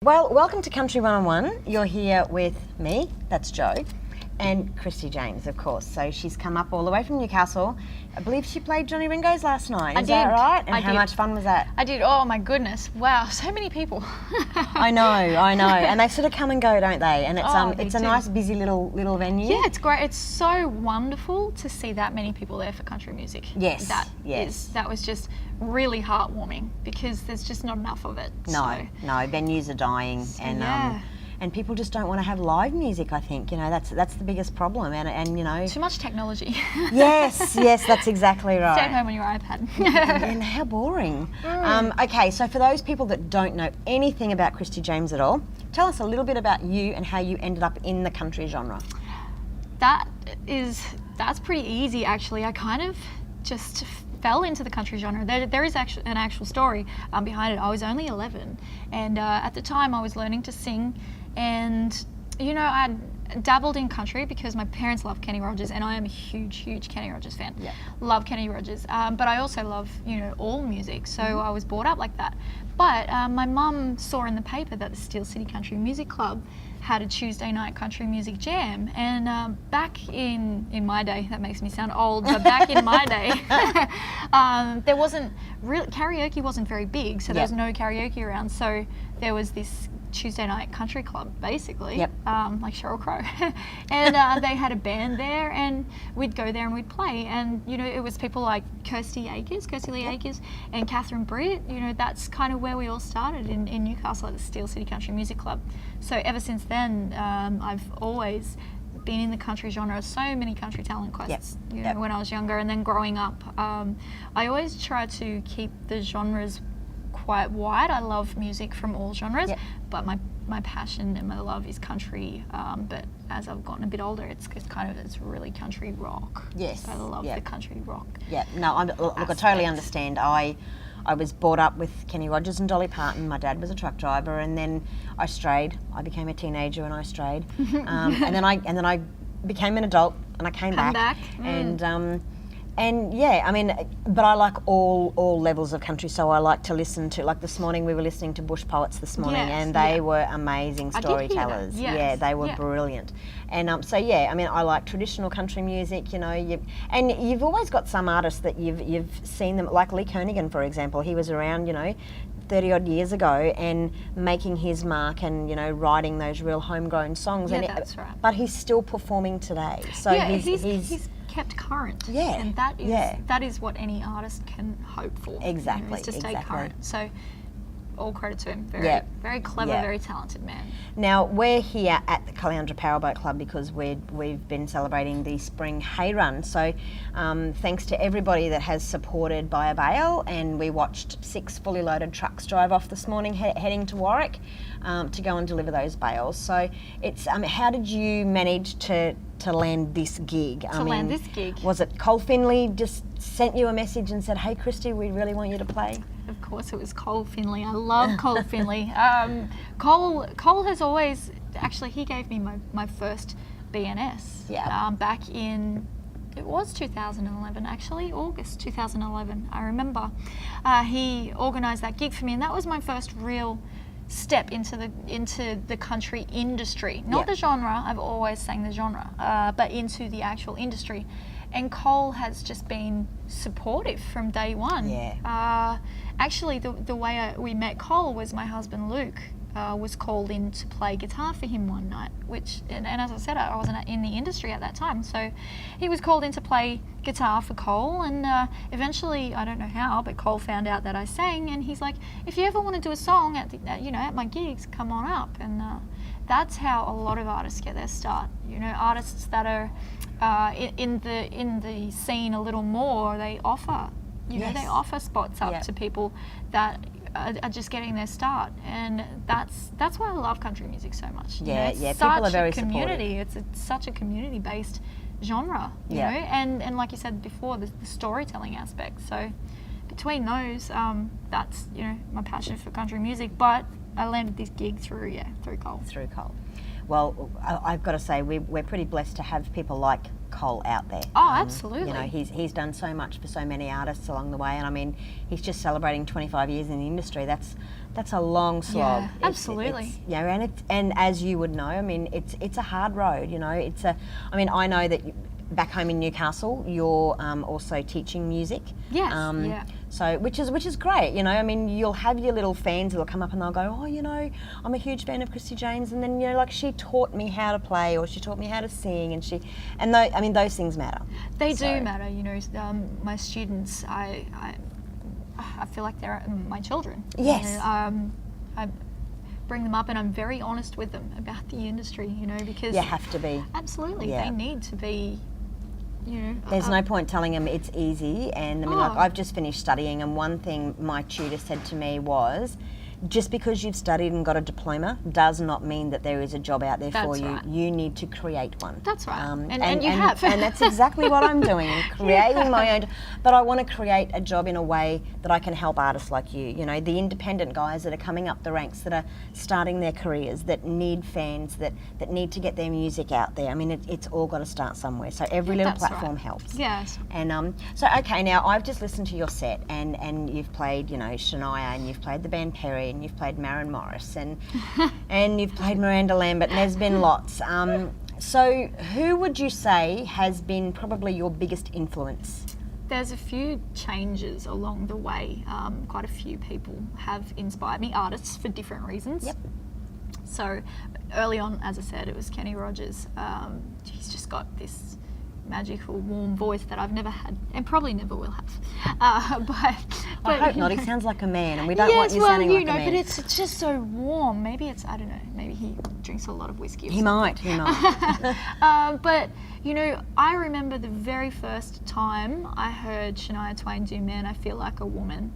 Well, welcome to Country 101. You're here with me, that's Jo, and Kristy James, of course. So she's come up all the way from Newcastle. I believe she played Johnny Ringo's last night. Is that right? And how much fun was that? I did. Oh my goodness! Wow, so many people. I know. And they sort of come and go, don't they? And it's a nice, busy little venue. Yeah, it's great. It's so wonderful to see that many people there for country music. Yes. That was just really heartwarming because there's just not enough of it. No, venues are dying, and people just don't want to have live music. I think that's the biggest problem, and too much technology. Yes, that's exactly right. Stay at home on your iPad. And how boring. Okay, so for those people that don't know anything about Kristy James at all, tell us a little bit about you and how you ended up in the country genre. That's pretty easy, actually. I kind of just fell into the country genre. There is actually an actual story behind it. I was only 11, and at the time I was learning to sing, and I dabbled in country because my parents love Kenny Rogers, and I am a huge Kenny Rogers fan. Yeah. Love Kenny Rogers, but I also love all music, so I was brought up like that. But my mum saw in the paper that the Steel City Country Music Club had a Tuesday night country music jam, and back in my day, that makes me sound old, but back in my day, there wasn't karaoke wasn't very big, so there was no karaoke around. So there was this Tuesday night country club, basically, like Sheryl Crow, and they had a band there, and we'd go there and we'd play, and it was people like Kirsty Lee Akers, and Catherine Britt. That's kind of where we all started in Newcastle at the Steel City Country Music Club. So ever since then, I've always been in the country genre. So many country talent quests, when I was younger, and then growing up, I always try to keep the genres quite wide. I love music from all genres, but my passion and my love is country. But as I've gotten a bit older, it's really country rock. Yes, I love the country rock. Yeah, no, look, I totally understand. I was brought up with Kenny Rogers and Dolly Parton. My dad was a truck driver, and then I strayed. I became a teenager and I strayed, and then I became an adult and I came back. And but I like all levels of country, so I like to listen to, like this morning we were listening to Bush Poets this morning, and they were amazing storytellers. Yes. Yeah, they were brilliant. And I like traditional country music, and you've always got some artists that you've seen them, like Lee Kernaghan, for example. He was around, 30 odd years ago and making his mark and writing those real homegrown songs. Yeah, that's right. But he's still performing today. So he's kept current. Yeah. And that is what any artist can hope for. Exactly. Is to stay current. So all credit to him. Very clever, very talented man. Now, we're here at the Caloundra Powerboat Club because we've been celebrating the spring hay run. So thanks to everybody that has supported Buy a Bale, and we watched 6 fully loaded trucks drive off this morning heading to Warwick to go and deliver those bales. So it's how did you manage to land this gig? Land this gig. Was it Cole Finley just sent you a message and said, "Hey Kristy, we really want you to play"? Of course it was Cole Finley. I love Cole Finley. Cole has always, actually he gave me my first BNS back in, it was 2011 actually, August 2011, I remember. He organised that gig for me, and that was my first real step into the country industry. Not the genre, I've always sang the genre, but into the actual industry. And Cole has just been supportive from day one. Yeah. Actually, the way we met Cole was my husband Luke was called in to play guitar for him one night, and as I said, I wasn't in the industry at that time, so he was called in to play guitar for Cole, and eventually, I don't know how, but Cole found out that I sang, and he's like, if you ever want to do a song at my gigs, come on up. And that's how a lot of artists get their start. Artists that are in the scene a little more, they offer they offer spots up to people that are just getting their start, and that's why I love country music so much. People are very community. supportive. It's such a community based genre, you know, and like you said before, the storytelling aspect. So between those, that's my passion for country music. But I landed this gig through Cole. well, I've got to say we're pretty blessed to have people like Cole out there. Oh, absolutely. You know, he's done so much for so many artists along the way, and I mean, he's just celebrating 25 years in the industry. That's a long slog. Yeah, absolutely. You know, and as you would know, I mean, it's a hard road. You know, I mean, I know that back home in Newcastle, you're also teaching music. Yes. Yeah. So which is great, you know. I mean, you'll have your little fans who'll come up and they'll go, oh, you know, I'm a huge fan of Kristy James, and then, you know, like, she taught me how to play, or she taught me how to sing, and I mean, those things matter. They do matter, you know. My students, I feel like they're my children. Yes. You know, I bring them up, and I'm very honest with them about the industry, you know, because You have to be. Absolutely, Yeah. they need to be. You know, There's no point telling them it's easy. And I mean, like, Oh. I've just finished studying, and one thing my tutor said to me was, just because you've studied and got a diploma does not mean that there is a job out there for That's you. right. You need to create one. That's right. And you have. And that's exactly what I'm doing, creating my own. But I want to create a job in a way that I can help artists like you know, the independent guys that are coming up the ranks, that are starting their careers, that need fans, that need to get their music out there. I mean, it's all got to start somewhere. So every little That's platform right. helps. Yes. And so, okay, now I've just listened to your set, and you've played, you know, Shania, and you've played the band Perry, and you've played Maren Morris, and and you've played Miranda Lambert, and there's been lots. So who would you say has been probably your biggest influence? There's a few changes along the way. Quite a few people have inspired me, artists for different reasons. Yep. So early on, as I said, it was Kenny Rogers. He's just got this magical, warm voice that I've never had, and probably never will have. But I hope not. He sounds like a man, and we don't want you sounding like a man. But it's just so warm. Maybe it's, I don't know, maybe he drinks a lot of whiskey or He something. might. But, you know, I remember the very first time I heard Shania Twain do Man, I Feel Like a Woman,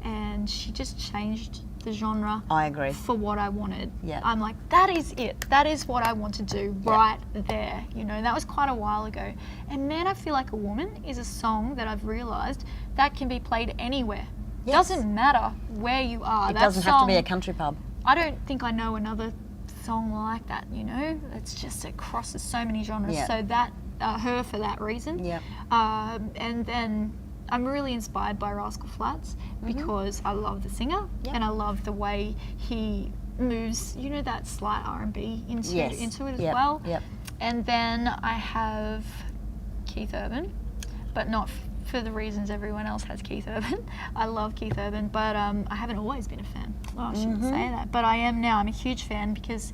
and she just changed the genre I agree. for what I wanted. Yeah. I'm like, that is it. That is what I want to do right there. You know, and that was quite a while ago. And Man, I Feel Like a Woman is a song that I've realised that can be played anywhere. Yes. Doesn't matter where you are. It That doesn't have to be song- a country pub. I don't think I know another song like that, you know? It's just, it crosses so many genres. Yeah. So that, her for that reason. Yep. And then I'm really inspired by Rascal Flatts because I love the singer and I love the way he moves, you know, that slight R&B into it as well. Yep. And then I have Keith Urban, but not for the reasons everyone else has Keith Urban. I love Keith Urban, but I haven't always been a fan. Oh, I shouldn't say that, but I am now. I'm a huge fan because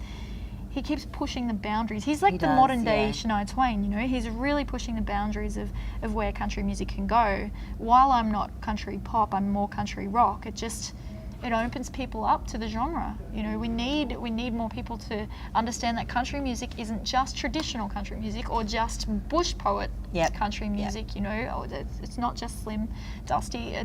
he keeps pushing the boundaries. He's like the modern day Shania Twain, you know. He's really pushing the boundaries of where country music can go. While I'm not country pop, I'm more country rock. It opens people up to the genre. You know, we need more people to understand that country music isn't just traditional country music or just bush poet country music. You know, or it's not just Slim, Dusty.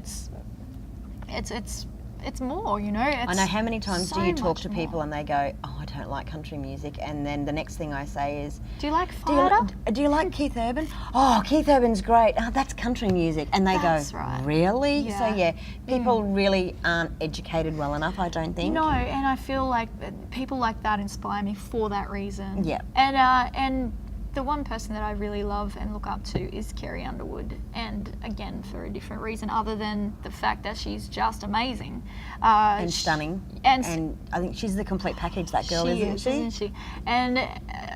It's more, you know. I know how many times so do you talk much to people more. and they go, oh, I don't like country music, and then the next thing I say is, Do you like Fired Up? do you like Keith Urban? Oh, Keith Urban's great. Oh, that's country music. And they That's go, right. really? Yeah. So yeah, people really aren't educated well enough, I don't think. No, and I feel like people like that inspire me for that reason. Yeah. And the one person that I really love and look up to is Carrie Underwood, and again for a different reason other than the fact that she's just amazing And stunning. And I think she's the complete package, that girl, isn't she? Isn't she? And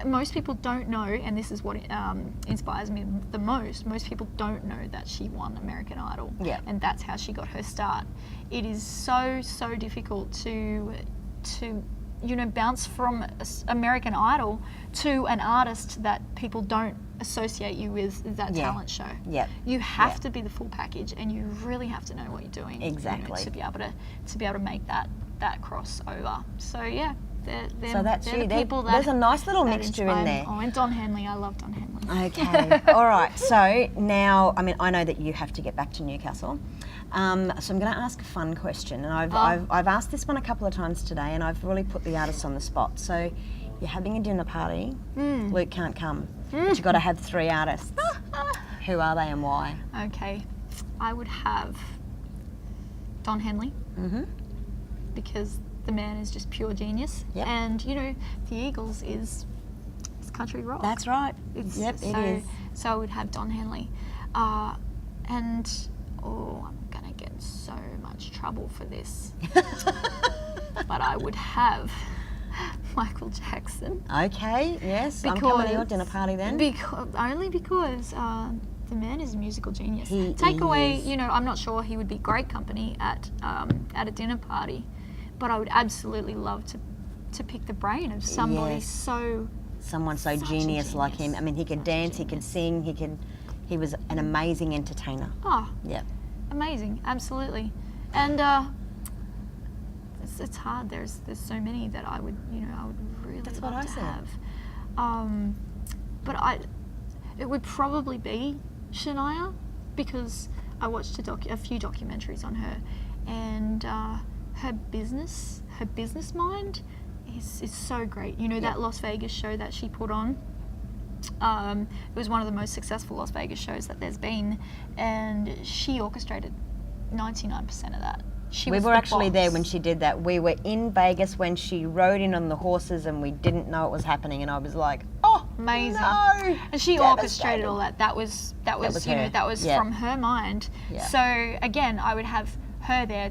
most people don't know, and this is what inspires me the most. Most people don't know that she won American Idol, and that's how she got her start. It is so difficult to you know, bounce from American Idol to an artist that people don't associate you with that talent show. Yeah. You have to be the full package, and you really have to know what you're doing. Exactly. You know, to be able to make that crossover. So yeah, So that's they're you. the people There's a nice little that mixture inspire in me. there. Oh, and Don Henley. I love Don Henley. Okay. All right. So now, I mean, I know that you have to get back to Newcastle. So I'm going to ask a fun question, and I've asked this one a couple of times today, and I've really put the artist on the spot. So you're having a dinner party. Luke can't come, but you've got to have 3 artists. Who are they and why? Okay, I would have Don Henley because the man is just pure genius. Yep. And, you know, the Eagles is country rock. That's right. It's, Yep, so, it is. So I would have Don Henley. I'm going to get in so much trouble for this. But I would have Michael Jackson. Okay, yes. I'm coming to your dinner party then. Only because the man is a musical genius. He Take away, is. you know, I'm not sure he would be great company at a dinner party, but I would absolutely love to pick the brain of somebody Yes. Someone so Such a genius like him. genius. I mean, he could Such a dance, he could sing, he was an amazing entertainer. Oh, Yep. amazing, absolutely. And it's hard. There's so many that I would really That's love what I to said. have. But it would probably be Shania, because I watched a few documentaries on her, and her business mind is so great. You know, that Las Vegas show that she put on. It was one of the most successful Las Vegas shows that there's been, and she orchestrated 99% of that. We were actually there when she did that. We were in Vegas when she rode in on the horses and we didn't know it was happening, and I was like, oh, amazing. no. And she orchestrated all that. That was you know, her. that was Yeah. from her mind. Yeah. So again, I would have her there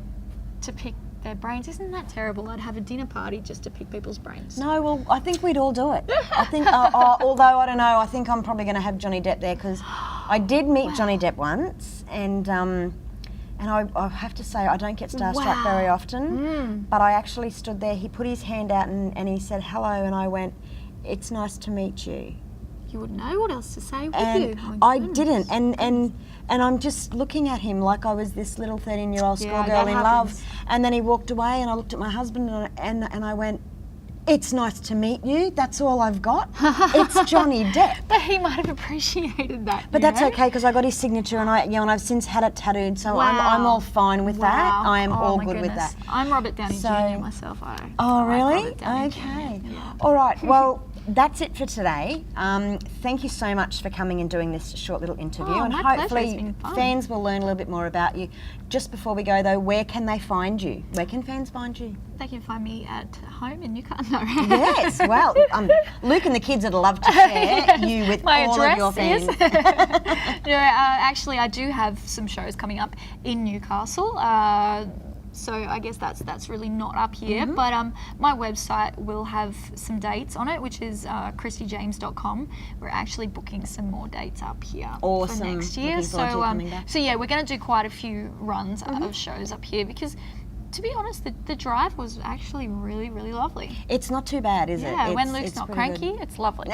to pick their brains. Isn't that terrible? I'd have a dinner party just to pick people's brains. No, well, I think we'd all do it. I think, although I don't know, I think I'm probably going to have Johnny Depp there, because I did meet Johnny Depp once, and I have to say I don't get starstruck very often, but I actually stood there. He put his hand out and he said hello, and I went, "It's nice to meet you." You wouldn't know what else to say, would And you? Oh, I goodness. didn't, and I'm just looking at him like I was this little 13-year-old Yeah, schoolgirl that in love. happens. And then he walked away, and I looked at my husband and I went, "It's nice to meet you. That's all I've got. It's Johnny Depp." But he might have appreciated that. But you that's know? okay, because I got his signature, and I've since had it tattooed, so Wow. I'm all fine with that. Wow. I am Oh, all my good with goodness. that. I'm Robert Downey So- Jr. myself. Oh, I like really? Robert Downey Okay. Jr. Yeah. All right. Well, that's it for today. Thank you so much for coming and doing this short little interview, Oh, and my pleasure. hopefully It's been fun. fans will learn a little bit more about you. Just before we go, though, where can they find you? Where can fans find you? They can find me at home in Newcastle. No. Yes. Well, Luke and the kids would love to share you with My all address of your fans. is. No, actually, I do have some shows coming up in Newcastle. So I guess that's really not up here. Mm-hmm. But my website will have some dates on it, which is KristyJames.com. We're actually booking some more dates up here for Awesome. next year. Looking forward to you coming back. So yeah, we're going to do quite a few runs Mm-hmm. of shows up here, because, to be honest, the drive was actually really, really lovely. It's not too bad, is it? Yeah, when It's- Luke's it's not pretty good. cranky, it's lovely.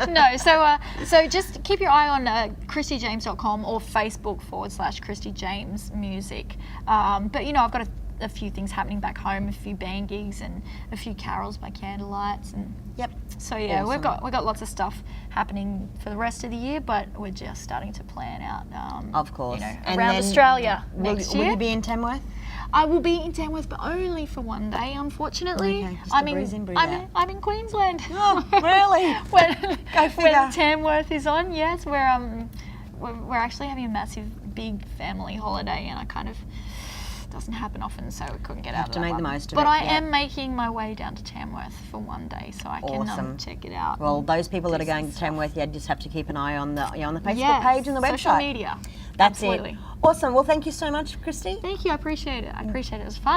No, so just keep your eye on KristyJames.com or Facebook /Kristy James Music. But you know, I've got a few things happening back home, a few band gigs and a few carols by candlelights, and Yep. so yeah, Awesome. we've got lots of stuff happening for the rest of the year, but we're just starting to plan out. Of course. you know, And around then Australia Will next year. you be in Tamworth? I will be in Tamworth, but only for one day, unfortunately. Okay, just a breeze in, breeze out. I'm in Queensland. Oh, really? Go figure. When Tamworth is on, yes, we're actually having a massive, big family holiday, and I kind of doesn't happen often, so we couldn't get out of to that make the one. most of But it, I yeah. am making my way down to Tamworth for one day, so I can Awesome. check it out. Well, those people that are do some going to stuff. Tamworth, you just have to keep an eye on the Facebook Yes, page and the website. social media. That's Absolutely. it. Awesome. Well, thank you so much, Kristy. Thank you. I appreciate it. It was fun.